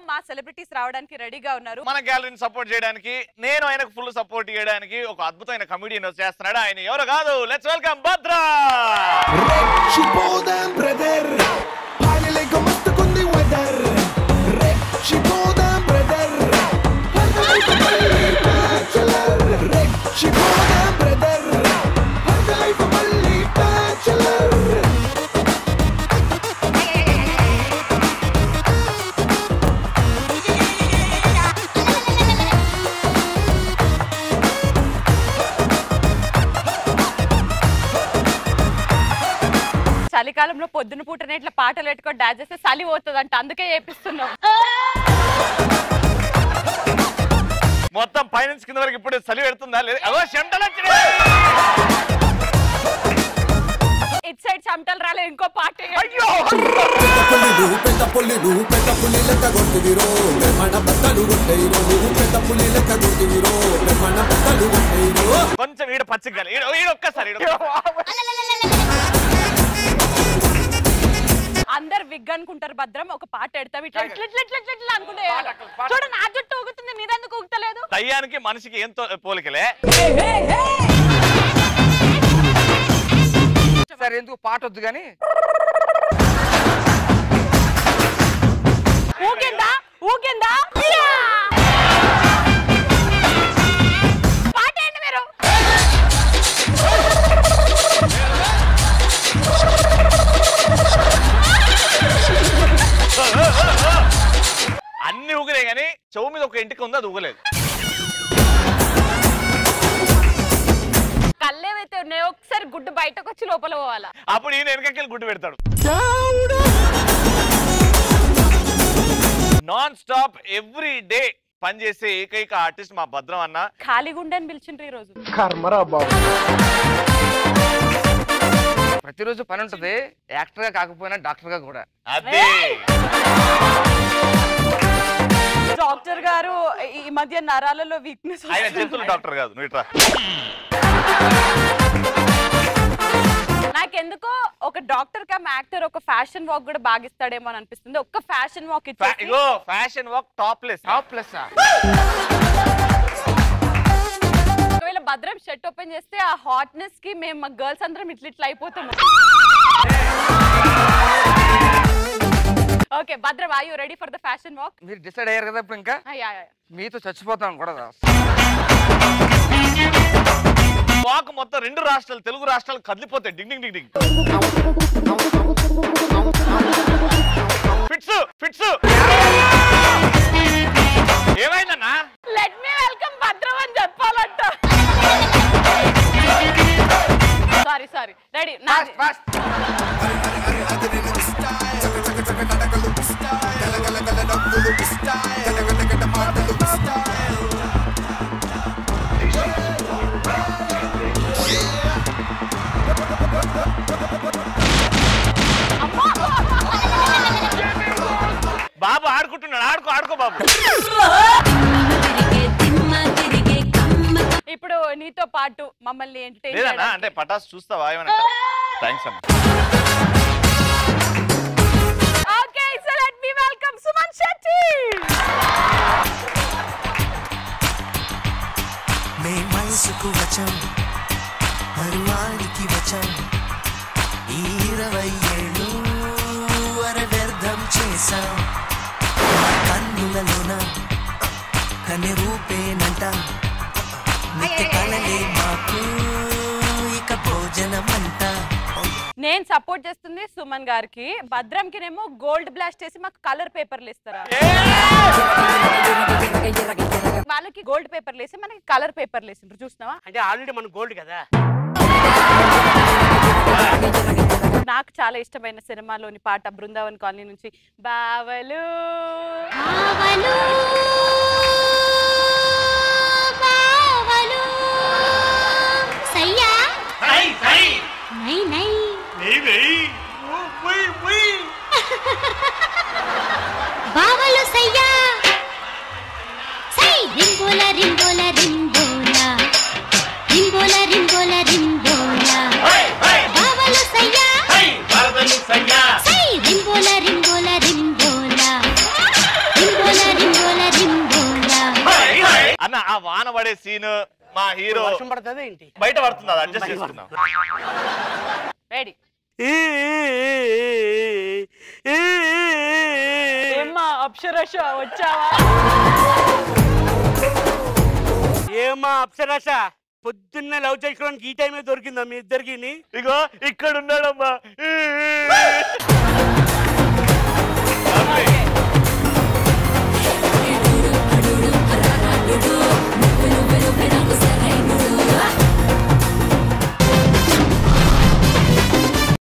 మా సెలబ్రిటీస్ రావడానికి రెడీగా ఉన్నారు. మన గ్యాలరీని సపోర్ట్ చేయడానికి, నేను ఆయనకు ఫుల్ సపోర్ట్ చేయడానికి ఒక అద్భుతమైన కమెడియన్ చేస్తున్నాడు. ఆయన ఎవరు కాదు, లెట్స్ వెల్కమ్ భద్రా. చలికాలంలో పొద్దున పూటనే ఇట్లా పాటలు పెట్టుకొని డాన్స్ చేస్తే చలి పోతుందంట, అందుకే చేపిస్తున్నాం. మొత్తం పైనుంచి కింద వరకు ఇప్పుడు చలి పెడుతుందా లేదు? ఇట్ సైడ్ చెమటలు రాలే, ఇంకో పాట. కొంచెం ఈడ పచ్చిగా ఒక్కసారి అందరు విగ్ అనుకుంటారు భద్రం, ఒక పాట ఎడతాం ఇట్లా ఇట్లా అనుకుంటే చూడు నా జుట్టు ఊగుతుంది, నీరెందుకు ఊగుతలేదు? దయ్యానికి మనిషికి ఎంతో పోలికలే. సరే ఎందుకు పాట వద్దు గాని ఊగిందా ఊగిందా పాట ఏంటి మీరు? అన్ని ఊగిరే గానీ చెవు మీద ఒక ఇంటికి ఉంది, అది ఊగలేదు. కళ్ళేవైతే ఉన్నాయో ఒకసారి గుడ్డు బయటకు వచ్చి లోపల పోవాలా, అప్పుడు ఈయన వెనకకెళ్ళి గుడ్డు పెడతాడు. నాన్ స్టాప్ ఎవ్రీ డే పనిచేసే ఏకైక ఆర్టిస్ట్ మా భద్రం అన్న. ఖాళీగుండే అని పిలిచిండ్రు ఈ రోజు. ప్రతిరోజు పని ఉంటది, యాక్టర్ గా కాకపోయినా డాక్టర్ గా కూడా. అదే డాక్టర్ గారు ఈ మధ్య నరాలలో వీక్నెస్. ఆయన జంతువుల డాక్టర్ కాదు, నువ్వు ఇట్రా. నాకెందుకో ఒక డాక్టర్ కమ్ యాక్టర్ ఒక ఫ్యాషన్ వాక్ కూడా బాగిస్తాడేమో అని అనిపిస్తుంది. ఒక్క ఫ్యాషన్ వాక్ ఇగో ఫ్యాషన్ వాక్ టాప్లెస్. ఒకవేళ భద్రం షర్ట్ ఓపెన్ చేస్తే ఆ హాట్నెస్ కి మేము మా గర్ల్స్ అందరం ఇట్లా అయిపోతాము. Okay Bhadram, are you ready for the fashion walk? మీరు డిసైడ్ అయ్యారు కదా ఇప్పుడు, ఇంకా మీతో చచ్చిపోతాం కూడా. వాక్ మొత్తం 2 రాష్ట్రాలు, తెలుగు రాష్ట్రాలు కదిలిపోతాయి. డింగ్ డింగ్ డింగ్ డింగ్. ఫిట్స్ ఫిట్స్ ఏమైందన్నా? లెట్ మీ వెల్కమ్ భద్రం అని చెప్పాలంట. Sorry ready. బాబు ఆడుకుంటున్నాడు, ఆడుకో బాబు. ఇప్పుడు నీతో పాటు మమ్మల్ని ఎంటర్టైన్ లేదన్నా, అంటే పటాస్ చూస్తావా ఏమన్నా? థాంక్స్ అన్న. Okay so let me welcome Suman Shetty. మే మనసుకు వచ్చాం, మరువానికి వచ్చాం, ఈ 20 ఏళ్ళు అరవ్యర్థం చేశాం. కన్నులలోన కన్నె రూపేనంట, నిత్య కలలే మాకు ఇక భోజనమంట. నేను సపోర్ట్ చేస్తుంది సుమన్ గారికి, భద్రంకినేమో గోల్డ్ బ్లాస్ట్ చేసి మాకు కలర్ పేపర్లు ఇస్తారా? వాళ్ళకి గోల్డ్ పేపర్లు వేసి మనకి కలర్ పేపర్లు వేసిండ్రు, చూసినావా? అంటే ఆల్రెడీ మన గోల్డ్ కదా. నాకు చాలా ఇష్టమైన సినిమాలోని పాట బృందావన్ కాలనీ నుంచి బావలు బావలు సయ్యా సై రింబోలా రింబోలా రింబోలా రింబోలా రింబోలా రింబోలా బావలు సయ్యా పడే సీన్ మా హీరో వర్షం పడుతుంది ఏంటి బయట పడుతుంది, అది అడ్జస్ట్ చేసుకుందాం. రెడీ ఏమ్మా అప్సరశ వచ్చావా? ఏమా అప్సరశ పొద్దున్నే లవ్ చేసుకోవడానికి ఈ టైమే దొరికిందా మీ ఇద్దరికి? ఇగో ఇక్కడ ఉన్నాడమ్మా.